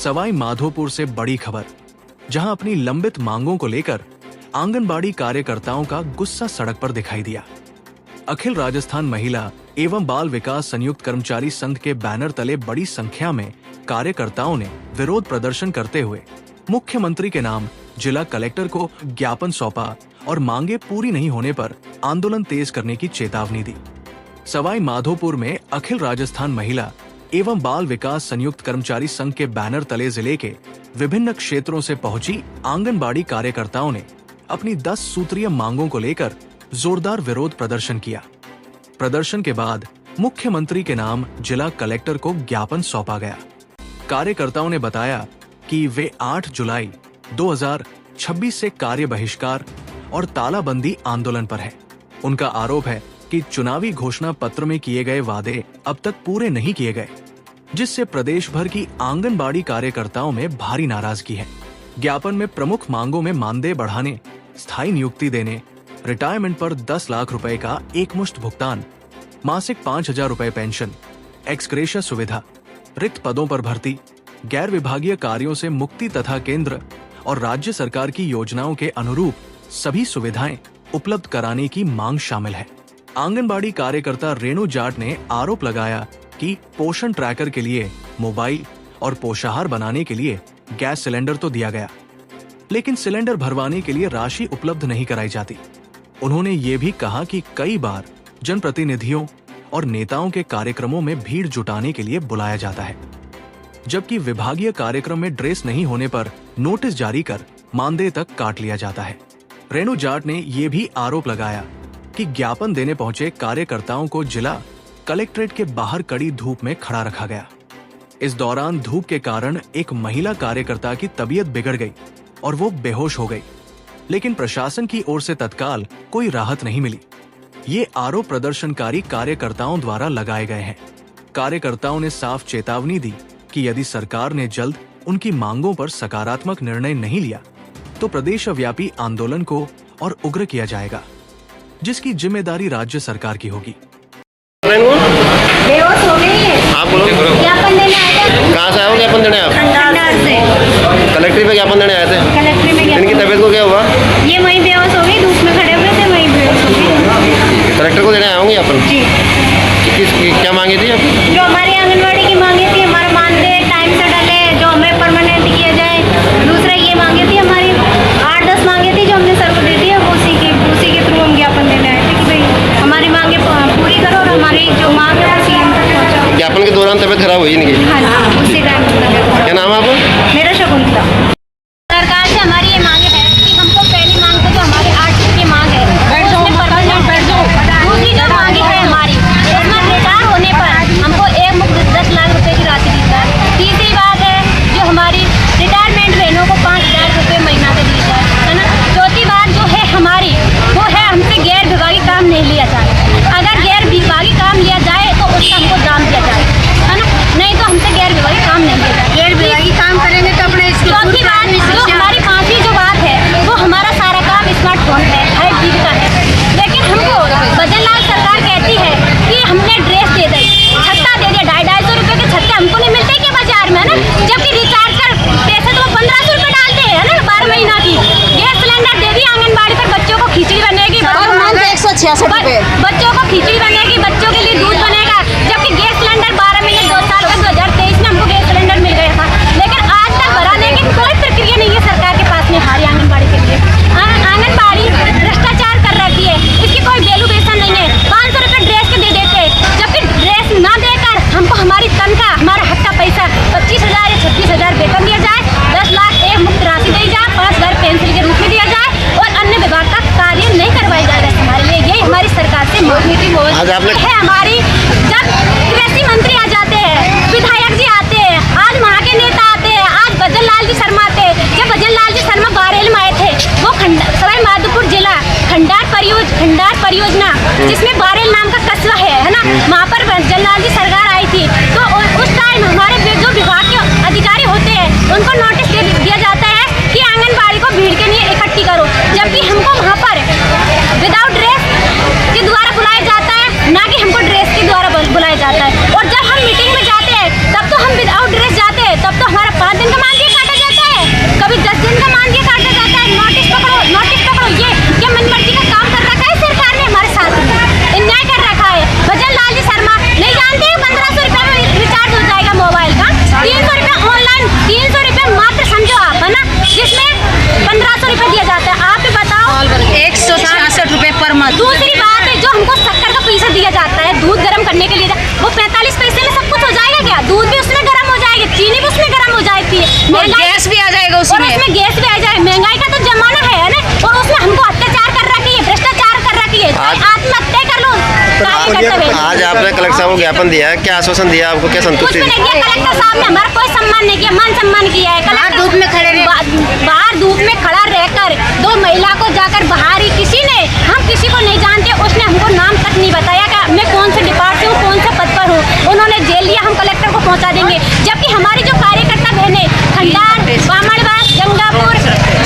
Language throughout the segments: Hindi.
सवाई माधोपुर से बड़ी खबर, जहां अपनी लंबित मांगों को लेकर आंगनबाड़ी कार्यकर्ताओं का गुस्सा सड़क पर दिखाई दिया। अखिल राजस्थान महिला एवं बाल विकास संयुक्त कर्मचारी संघ के बैनर तले बड़ी संख्या में कार्यकर्ताओं ने विरोध प्रदर्शन करते हुए मुख्यमंत्री के नाम जिला कलेक्टर को ज्ञापन सौंपा और मांगे पूरी नहीं होने पर आंदोलन तेज करने की चेतावनी दी। सवाई माधोपुर में अखिल राजस्थान महिला एवं बाल विकास संयुक्त कर्मचारी संघ के बैनर तले जिले के विभिन्न क्षेत्रों से पहुंची आंगनबाड़ी कार्यकर्ताओं ने अपनी 10 सूत्रीय मांगों को लेकर जोरदार विरोध प्रदर्शन किया। प्रदर्शन के बाद मुख्यमंत्री के नाम जिला कलेक्टर को ज्ञापन सौंपा गया। कार्यकर्ताओं ने बताया कि वे 8 जुलाई 2026 से कार्य बहिष्कार और तालाबंदी आंदोलन पर है। उनका आरोप है कि चुनावी घोषणा पत्र में किए गए वादे अब तक पूरे नहीं किए गए, जिससे प्रदेश भर की आंगनबाड़ी कार्यकर्ताओं में भारी नाराजगी है। ज्ञापन में प्रमुख मांगों में मानदेय बढ़ाने, स्थायी नियुक्ति देने, रिटायरमेंट पर 10 लाख रुपए का एकमुश्त भुगतान, मासिक 5,000 रुपए पेंशन, एक्स ग्रेशिया सुविधा, रिक्त पदों पर भर्ती, गैर विभागीय कार्यों से मुक्ति तथा केंद्र और राज्य सरकार की योजनाओं के अनुरूप सभी सुविधाएं उपलब्ध कराने की मांग शामिल है। आंगनबाड़ी कार्यकर्ता रेणु जाट ने आरोप लगाया कि पोषण ट्रैकर के लिए मोबाइल और पोषाहार बनाने के लिए गैस सिलेंडर तो दिया गया, लेकिन सिलेंडर भरवाने के लिए राशि उपलब्ध नहीं कराई जाती। उन्होंने ये भी कहा कि कई बार जनप्रतिनिधियों और नेताओं के कार्यक्रमों में भीड़ जुटाने के लिए बुलाया जाता है, जबकि विभागीय कार्यक्रम में ड्रेस नहीं होने पर नोटिस जारी कर मानदेय तक काट लिया जाता है। रेणु जाट ने ये भी आरोप लगाया कि ज्ञापन देने पहुंचे कार्यकर्ताओं को जिला कलेक्ट्रेट के बाहर कड़ी धूप में खड़ा रखा गया। इस दौरान धूप के कारण एक महिला कार्यकर्ता की तबीयत बिगड़ गई और वो बेहोश हो गई, लेकिन प्रशासन की ओर से तत्काल कोई राहत नहीं मिली। ये आरोप प्रदर्शनकारी कार्यकर्ताओं द्वारा लगाए गए हैं। कार्यकर्ताओं ने साफ चेतावनी दी कि यदि सरकार ने जल्द उनकी मांगों पर सकारात्मक निर्णय नहीं लिया तो प्रदेशव्यापी आंदोलन को और उग्र किया जाएगा, जिसकी जिम्मेदारी राज्य सरकार की होगी। बेहोश हो गई है। आप बोलो। ज्ञापन देने आए थे। कहाँ से आए हो ज्ञापन देने आप? खंडार से। कलेक्ट्री पे ज्ञापन देने आए थे? कलेक्ट्री में ज्ञापन। इनकी तबीयत को क्या हुआ? ये वहीं बेहोश हो गई, धूप में खड़े हुए थे, वहीं बेहोश हो गई। कलेक्टर को देने आए होंगे ज्ञापन? जी। क्या मांगी थी आपकी? जो हमारी आंगनबाड़ी की मांगे थी, हमारा मानदेय टाइम से डाले, जो हमें परमानेंट किया जाए। दूसरा ये मांगे थी हमारी 8-10 मांगे थी जो हमने सर को दे दी है, उसी के थ्रू हम ज्ञापन देने आए थे कि भाई हमारी मांगे पूरी करो और हमारी जो मांग है वो सीएम तक पहुँचाओ। ज्ञापन के दौरान तबीयत खराब हुई इनकी? हाँ, उसी टाइम। क्या नाम है आपका? मेरा शकुंतला। सरकार से हमारी ये मांग है कि हमको पहली मांग तो जो हमारी 8 की मांग है उसमें परमानेंट कर दो। दूसरी जो मांग है हमारी उसमें रिटायर होने पर हमको एक मुश्त 10 लाख रुपए की राशि दी जाए। तीसरी बात है जो हमारी रिटायरमेंट बहनों को 5,000 रुपए महीना से दी जाए, है ना। चौथी बात जो है हमारी वो है हमसे गैर विभागीय काम नहीं लिया जाए। अगर गैर विभागीय काम लिया जाए तो उसका हमको दाम दिया जाए, है ना, नहीं तो हमसे गैर विभागीय काम नहीं लिया जाए। गैर विभागीय काम करेंगे तो अपने चौथी बात जो हमारी 5वीं जो बात है वो हमारा सारा काम स्मार्टफोन है, 5G का है, लेकिन हमको बजनलाल सरकार कहती है कि हमने ड्रेस दे दी, छत्ता दे दिया, 250 रुपए के छत्ते हमको नहीं मिलते क्या बाजार में, है ना, जबकि रिचार्ज कर पैसे तो 1500 रुपए डालते हैं, है ना, 12 महीना की। गैस सिलेंडर दे दी आंगनबाड़ी पर, बच्चों को खिचड़ी बनेगी, 166 रुपए, बच्चों को खिचड़ी बनेगी, बच्चों के लिए दूध बनेगा, जबकि गैस सिलेंडर 12 महीने 2 साल का 2023 में हमको गैस सिलेंडर मिल गया था, लेकिन आज तक भराने की कोई प्रक्रिया नहीं है सरकार के पास में हमारी आंगनबाड़ी के लिए। आंगनबाड़ी भ्रष्टाचार कर रखी है, इसकी कोई वैल्यूएशन नहीं है। 500 रुपए ड्रेस के दे देते, जबकि ड्रेस ना देकर हमको हमारी तनख्वाह, हमारा हट्टा पैसा 25,000 या 26,000 वेतन दिया जाए, 10 लाख एक मुफ्त राशि दी जाए, 5,000 पेंसिल के रूप में दिया जाए और अन्य विभाग का कार्य नहीं करवाई जा रहा है हमारे लिए। यही हमारी सरकार से मांग है हमारी। जब कृषि मंत्री आ जाते हैं, विधायक खत्म हो जाती है, और गैस भी आ जाएगा और उसमें। उसमें गैस भी आ जाए। महंगाई का तो जमाना है ना, और उसमें हमको अत्याचार कर रखी है, भ्रष्टाचार कर रखी है। आत्महत्या कर लो कार्य करते हुए। आज आपने कलेक्टर साहब को ज्ञापन दिया है, क्या आश्वासन दिया आपको, क्या कुछ संतुष्टि भी दी? नहीं किया कलेक्टर साहब ने, हमारा कोई सम्मान नहीं किया, मान सम्मान किया है। बाहर धूप में खड़े रहे। बाहर धूप में खड़ा रहकर 2 महिला को जाकर बाहर ही किसी ने, हम किसी को नहीं जानते, उसने हमको नाम तक नहीं बताया कि मैं कौन से डिपार्ट से हूँ, कौन से पद पर हूँ। उन्होंने जेल लिया, हम कलेक्टर को पहुँचा देंगे। जबकि हमारी जो कार्यकर्ता बहनें खंडार, बामणवास, गंगापुर,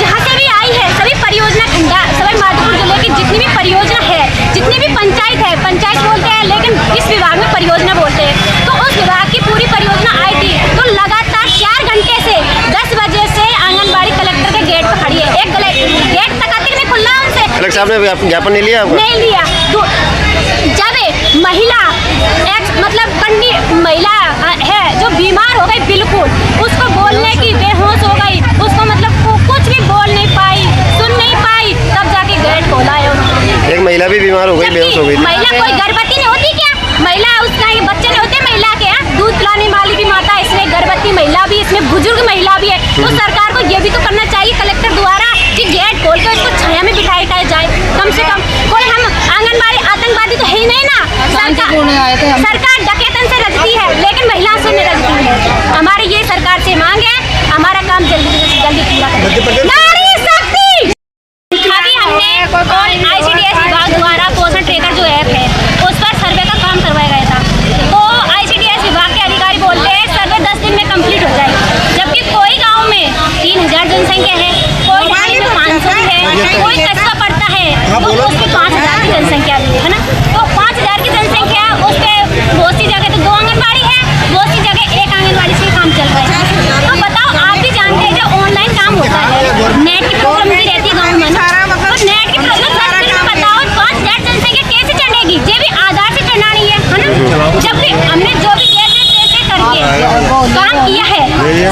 जहाँ से भी आई है, सभी परियोजना खंडार, सभी माधोपुर जिले की जितनी भी परियोजना है, जितनी भी पंचायत है, पंचायत बोलते हैं, लेकिन इस विभाग में परियोजना बोलते हैं। तो उस विभाग की पूरी परियोजना आई थी, तो लगातार 4 घंटे से 10 बजे से आंगनबाड़ी कलेक्टर के गेट पर खड़ी है। एक गेट तक आते नहीं खुला उनसे, कलेक्टर साहब ने ज्ञापन नहीं लिया आपका? नहीं लिया। जब महिला मतलब कंडी महिला है जो बीमार हो गई, बिल्कुल उसको बोलने की बेहोश हो गई, उसको मतलब कुछ भी बोल नहीं पाई, सुन नहीं पाई, तब जाके गेट खोला है उन्होंने। एक महिला भी बीमार हो गई, बेहोश हो गई थी। महिला कोई गर्भवती नहीं होती क्या? महिला उसका ये बच्चे नहीं होते महिला के, दूध पिलाने वाली भी माता है, इसमें गर्भवती महिला भी, इसमें बुजुर्ग महिला भी है। तो सरकार को ये भी तो करना चाहिए कलेक्टर द्वारा कि गेट खोल के उसको छाया में बिठाया जाए। कम से कम कोई हम आंगनबाड़ी आतंकवादी तो है ही नहीं ना। सरकार डकैतन से रजती है, लेकिन महिला से नहीं रजती है। हमारी ये सरकार से मांग है, हमारा काम जल्दी से जल्दी पूरा करें। नारी शक्ति। अभी हमने और ICDS विभाग द्वारा पोषण ट्रैकर जो ऐप है, उस पर सर्वे का काम करवाया गया था। तो ICDS विभाग के अधिकारी बोलते हैं सर्वे 10 दिन में कंप्लीट हो जाएगी। जबकि कोई गांव में 3000 जनसंख्या है, कोई ढाई में 500 है, कोई कस्बा पड़ता है तो उसमें 5000 की जनसंख्या भी है ना। तो 5000 की जनसंख्या, उस पर बहुत सी जगह तो 2 आंगनबाड़ी है, बहुत सी जगह 1 आंगनबाड़ी से काम चल रहा है। तो बताओ, आप भी जानते हैं जो ऑनलाइन काम होता है, नेट की प्रॉब्लम भी रहती है गाँव में ना, तो नेट की प्रॉब्लम बताओ 5000 जनसंख्या कैसे चढ़ेगी? ये भी आधार से चढ़ना नहीं है ना। जब भी हमने जो भी जैसे तैसे करके काम किया है,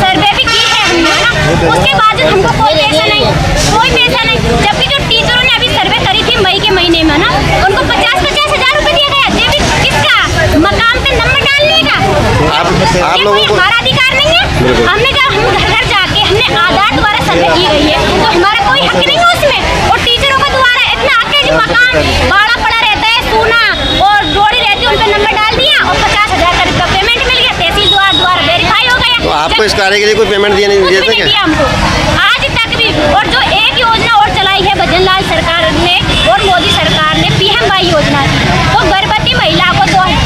सर्वे भी की है हमने, है ना, उसके बाद हमको कोई पैसा नहीं, कोई पैसा नहीं। जबकि जो टीचरों ने अभी सर्वे करी थी मई के महीने में ना, उनको 50-50 हजार रुपए दिया गया। ये भी किसका? मकाम पे नंबर डालने का। आप ये लोगों कोई को हमारा अधिकार नहीं है। हमने जब हम घर घर जाके हमने आधार द्वारा सर्वे की गई है, तो हमारा कोई हक नहीं है उसमें। और टीचरों का द्वारा इतना हक है जो मकान बाड़ा पड़ा रहता है, सोना और डोरी रहती है, उन पे नंबर डाल दिया और 50,000 का पेमेंट मिल गया, तहसील द्वारा वेरीफाई हो गया। तो आपको इस कार्य के लिए कोई पेमेंट दिया नहीं कुछ भी देते नहीं क्या? दिया हमको आज तक भी। और जो एक योजना और चलाई है भजनलाल सरकार ने और मोदी सरकार ने, PMY योजना, तो गर्भवती महिला को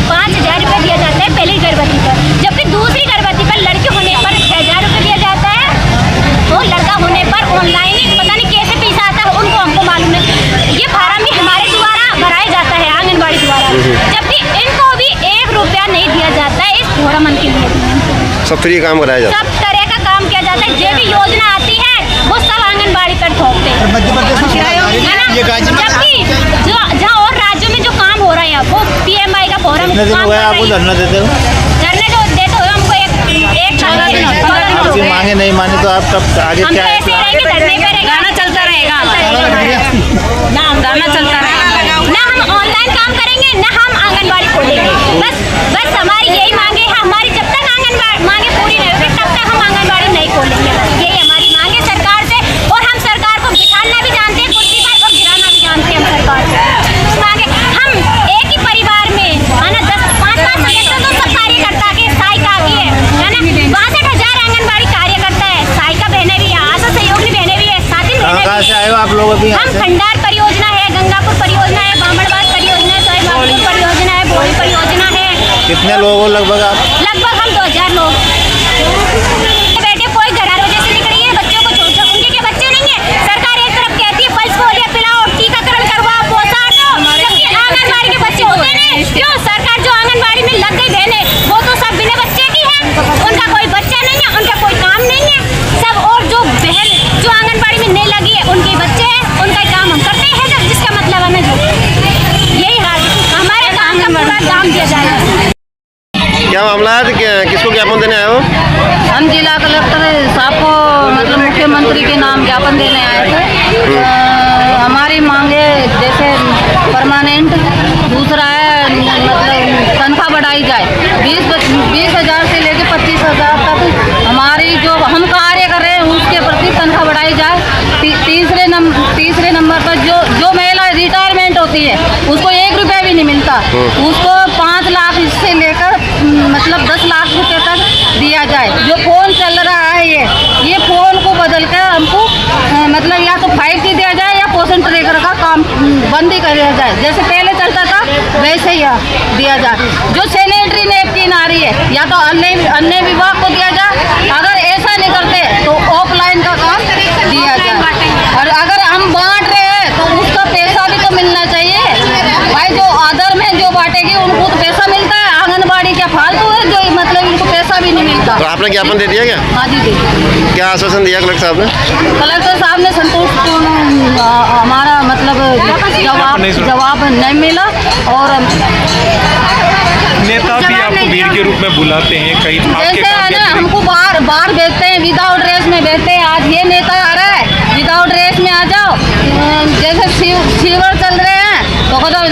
5,000 रुपये दिया जाता है पहली गर्भवती पर, जबकि दूसरी गर्भवती पर लड़के होने पर 6,000 रुपये दिया जाता है, और लड़का होने पर ऑनलाइन ही पता नहीं कैसे पैसा आता है, उनको हमको मालूम है। ये फार्म भी हमारे द्वारा भराया जाता है आंगनबाड़ी द्वारा, जबकि इनको भी 1 रुपया नहीं दिया जाता है इस घोड़ा मन के लिए। सब फ्री काम कराया जाता है? सब तरह का काम किया जाता है, जो भी योजना आती है वो सब आंगनबाड़ी पर ठोकते हैं, है ना। जबकि जहाँ और राज्यों में जो काम हो रहा है वो PMI का फॉर्म आपको धरना देते हो? धरने जो देते हो हमको एक आपकी मांगे नहीं माने तो आप कब आगे हम तो क्या है? ऐसे रहेंगे, धरने पे रहेंगे, गाना चलता रहेगा, गाना चलता रहेगा। ना हम ऑनलाइन काम करेंगे, ना हम आंगनबाड़ी खोलेंगे। बस हमारी यही मांगे है। हमारी जब तक आंगनबाड़ी मांगे पूरी नहीं होगी तब तक हम आंगनबाड़ी नहीं खोलेंगे। यही हमारी मांग है सरकार से, और हम सरकार को बिठाना भी जानते हैं कुर्सी पर और गिराना भी जानते हैं हम सरकार को। मांगे हम एक ही परिवार में, है ना, 5-5 सदस्य तो सब कार्यकर्ता के सहायिका की है ना, 62,000 आंगनबाड़ी कार्यकर्ता है, सहायिका बहनें भी है, आशा सहयोगी बहनें भी है, साथी बहनें कहाँ भी से है। आए हो आप लोग अभी? हम खंडार परियोजना है, गंगापुर परियोजना है, बामणवास परियोजना है, सोईबागपुर परियोजना है, भोली परियोजना है। कितने लोग हो लगभग आप? लगभग हम 2000 लोग बेटे। कोई घरारों से निकली है, बच्चों को छोड़, उनके के बच्चे नहीं है। सरकार एक तरफ कहती है पल्स पोलियो पिलाओ, टीकाकरण करवाओ, पोषण, जबकि आंगनबाड़ी के बच्चे होते नहीं। क्यों? सरकार जो आंगनबाड़ी में लग गई बहने, वो तो सब बिना बच्चे की है, उनका कोई बच्चा नहीं है, उनका कोई काम नहीं है सब। और जो बहन जो आंगनबाड़ी में नहीं लगी है, उनके बच्चे हैं, उनका काम हम करते हैं जब, जिसका मतलब हमें जो यही हाल हमारे काम का पूरा दाम दिया जाएगा। क्या मामला है? किसको ज्ञापन देने आए हो? हम जिला कलेक्टर साहब को मतलब मुख्यमंत्री के नाम ज्ञापन देने आए थे। हमारी मांगे जैसे परमानेंट, दूसरा है मतलब तनख्वाह बढ़ाई जाए, 20,000 से लेके 25,000 तक हमारी जो उसको 5 लाख से लेकर मतलब 10 लाख रुपए तक दिया जाए। जो फोन चल रहा है ये फोन को बदल कर हमको मतलब या तो 5G दिया जाए या पोषण ट्रेकर का काम बंद ही कर दिया जाए। जैसे पहले चलता था वैसे ही दिया जाए। जो सैनिटरी नैपकिन आ रही है या तो अन्य विभाग को दिया जाए। अगर ऐसा नहीं करते तो ऑफलाइन का काम दिया जाए। और अगर हम बांट रहे हैं तो उसका पैसा भी तो मिलना चाहिए भाई। जो आदर में जो बांटेगी उनको तो पैसा मिलता है। आंगनबाड़ी क्या फालतू है जो मतलब इनको पैसा भी नहीं मिलता। तो आपने ज्ञापन दे दिया क्या? हाँ जी दी। क्या आश्वासन दिया कलेक्टर साहब ने? कलेक्टर साहब ने संतोषपूर्ण हमारा मतलब जवाब नहीं मिला। और नेता भी आपको भीड़ के रूप में बुलाते हैं कई जैसे है ना हमको बाहर भेजते हैं विदाउट ड्रेस में भेजते हैं। आज ये नेता आ रहा है विदाउट ड्रेस में आ जाओ। जैसे शिविर चल रहे हैं तो मतलब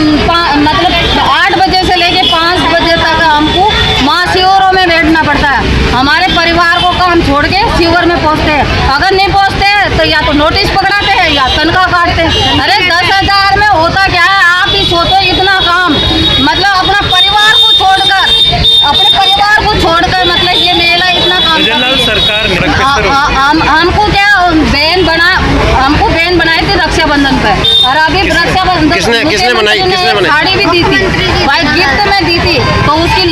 8 बजे से लेके 5 बजे तक हमको माँ शिविरों में बैठना पड़ता है। हमारे परिवार को काम छोड़ के शिविर में पहुँचते हैं। अगर नहीं पहुँचते हैं तो या तो नोटिस पकड़ाते हैं या तनख्वाह काटते हैं। अरे 10,000 में होता क्या है? आप ही सोचो इतना काम मतलब अपने परिवार को छोड़कर मतलब ये मेला इतना काम सरकार हमको क्या हमको बैन बनाई थी रक्षाबंधन पे। और अभी रक्षाबंधन किसने बनाई? साड़ी भी दी थी भाई गिफ्ट में दी थी। तो उसकी